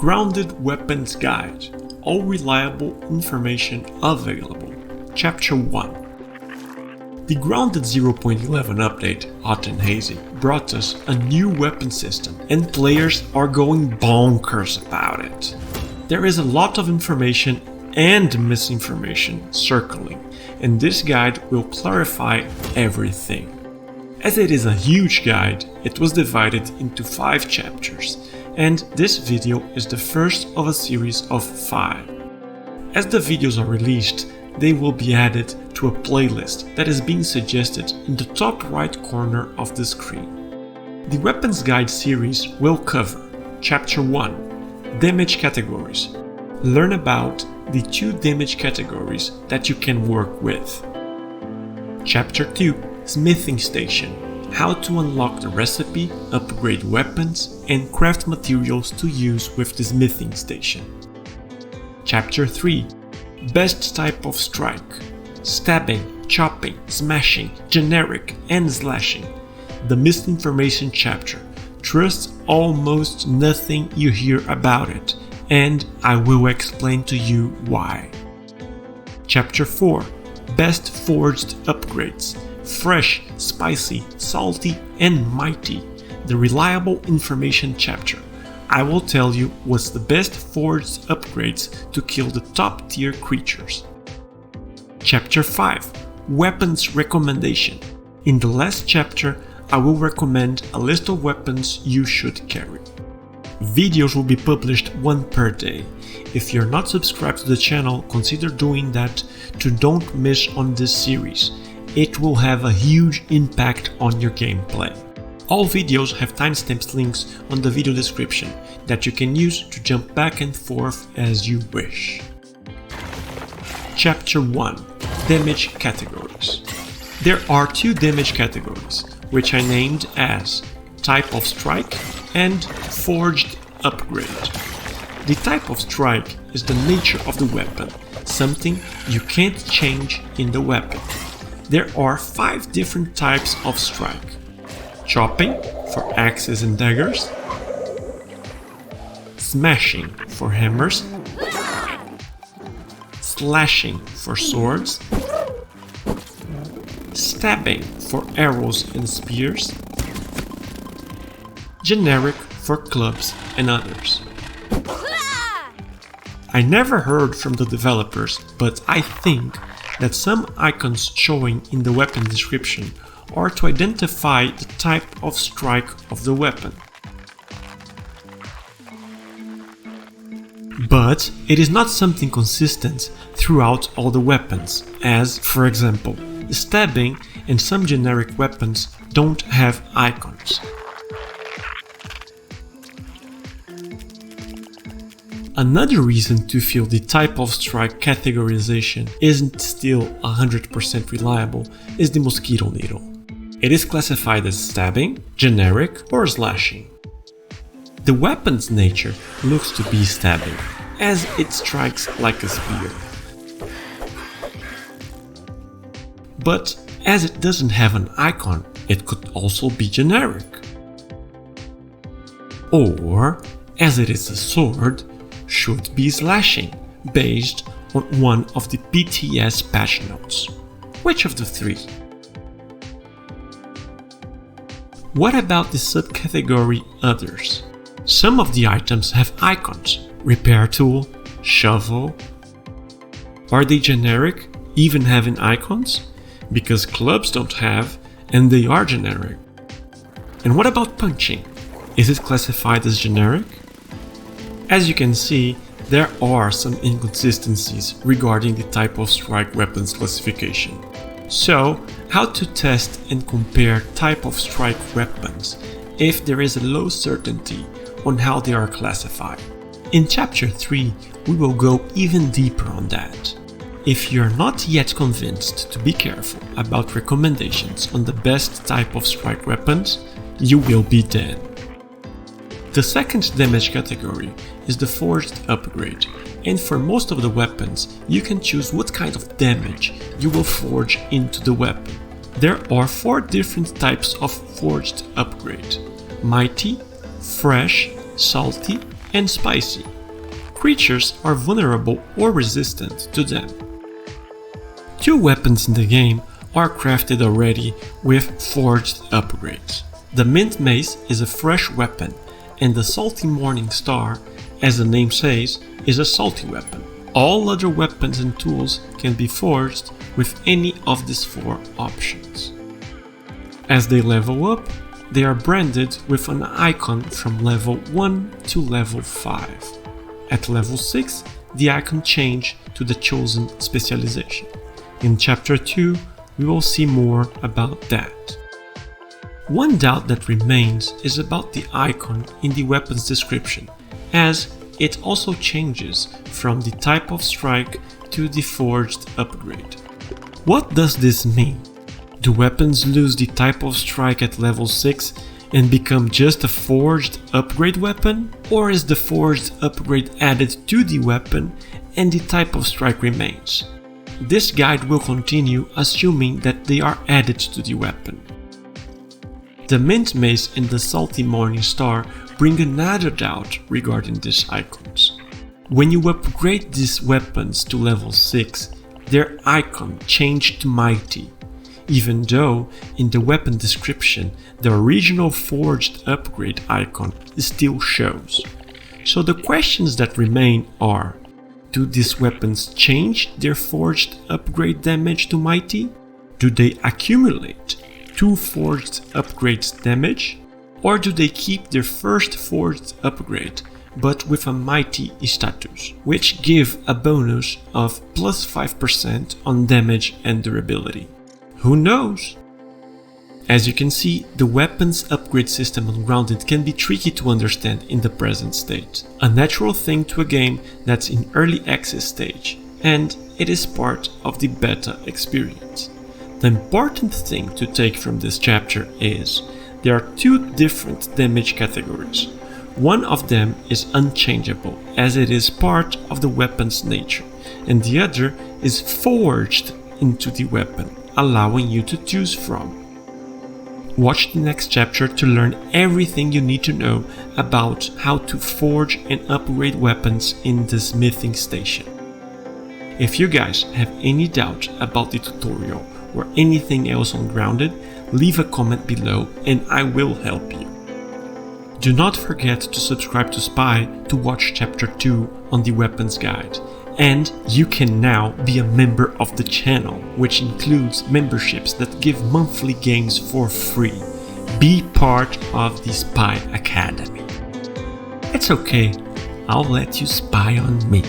Grounded Weapons Guide. All reliable information available. Chapter 1. The Grounded 0.11 update, Hot and Hazy, brought us a new weapon system, and players are going bonkers about it. There is a lot of information and misinformation circling, and this guide will clarify everything. As it is a huge guide, it was divided into 5 chapters, and this video is the first of a series of 5. As the videos are released, they will be added to a playlist that is being suggested in the top right corner of the screen. The Weapons Guide series will cover Chapter 1, Damage Categories. Learn about the 2 damage categories that you can work with. Chapter 2, Smithing Station. How to unlock the recipe, upgrade weapons, and craft materials to use with the smithing station. Chapter 3, Best type of strike. Stabbing, chopping, smashing, generic, and slashing. The misinformation chapter. Trust almost nothing you hear about it, and I will explain to you why. Chapter 4, Best forged upgrades. Fresh, spicy, salty, and mighty. The reliable information chapter. I will tell you what's the best forged upgrades to kill the top tier creatures. Chapter 5, Weapons Recommendation. In the last chapter, I will recommend a list of weapons you should carry. Videos will be published 1 per day. If you're not subscribed to the channel, consider doing that to don't miss on this series. It will have a huge impact on your gameplay. All videos have timestamps links on the video description that you can use to jump back and forth as you wish. Chapter 1, Damage Categories. There are 2 damage categories, which I named as Type of Strike and Forged Upgrade. The type of strike is the nature of the weapon, something you can't change in the weapon. There are 5 different types of strike. Chopping for axes and daggers. Smashing for hammers. Slashing for swords. Stabbing for arrows and spears. Generic for clubs and others. I never heard from the developers, but I think that some icons showing in the weapon description are to identify the type of strike of the weapon. But it is not something consistent throughout all the weapons, as, for example, stabbing and some generic weapons don't have icons. Another reason to feel the type of strike categorization isn't still 100% reliable is the mosquito needle. It is classified as stabbing, generic, or slashing. The weapon's nature looks to be stabbing, as it strikes like a spear. But as it doesn't have an icon, it could also be generic. Or, as it is a sword, should be slashing, based on one of the PTS patch notes. Which of the 3? What about the subcategory Others? Some of the items have icons. Repair tool, shovel. Are they generic, even having icons? Because clubs don't have, and they are generic. And what about punching? Is it classified as generic? As you can see, there are some inconsistencies regarding the type of strike weapons classification. So, how to test and compare type of strike weapons if there is a low certainty on how they are classified. In Chapter 3, we will go even deeper on that. If you're not yet convinced to be careful about recommendations on the best type of strike weapons, you will be then. The second damage category is the forged upgrade, and for most of the weapons you can choose what kind of damage you will forge into the weapon. There are 4 different types of forged upgrade: mighty, fresh, salty, and spicy. Creatures are vulnerable or resistant to them. 2 weapons in the game are crafted already with forged upgrades. The Mint Mace is a fresh weapon, and the Salty Morning Star, as the name says, is a salty weapon. All other weapons and tools can be forged with any of these 4 options. As they level up, they are branded with an icon from level 1 to level 5. At level 6, the icon changes to the chosen specialization. In Chapter 2, we will see more about that. One doubt that remains is about the icon in the weapon's description, as it also changes from the type of strike to the forged upgrade. What does this mean? Do weapons lose the type of strike at level 6 and become just a forged upgrade weapon? Or is the forged upgrade added to the weapon and the type of strike remains? This guide will continue assuming that they are added to the weapon. The Mint Mace and the Salty Morning Star bring another doubt regarding these icons. When you upgrade these weapons to level 6, their icon changed to Mighty, even though in the weapon description the original forged upgrade icon still shows. So the questions that remain are: do these weapons change their forged upgrade damage to Mighty? Do they accumulate 2 forged upgrades damage? Or do they keep their first forged upgrade but with a Mighty status, which give a bonus of plus 5% on damage and durability? Who knows? As you can see, the weapons upgrade system on Grounded can be tricky to understand in the present state, a natural thing to a game that's in early access stage, and it is part of the beta experience. The important thing to take from this chapter is there are 2 different damage categories. One of them is unchangeable, as it is part of the weapon's nature, and the other is forged into the weapon, allowing you to choose from. Watch the next chapter to learn everything you need to know about how to forge and upgrade weapons in the smithing station. If you guys have any doubt about the tutorial or anything else on Grounded, leave a comment below and I will help you. Do not forget to subscribe to Spy to watch Chapter 2 on the Weapons Guide. And you can now be a member of the channel, which includes memberships that give monthly games for free. Be part of the Spy Academy. It's okay, I'll let you spy on me.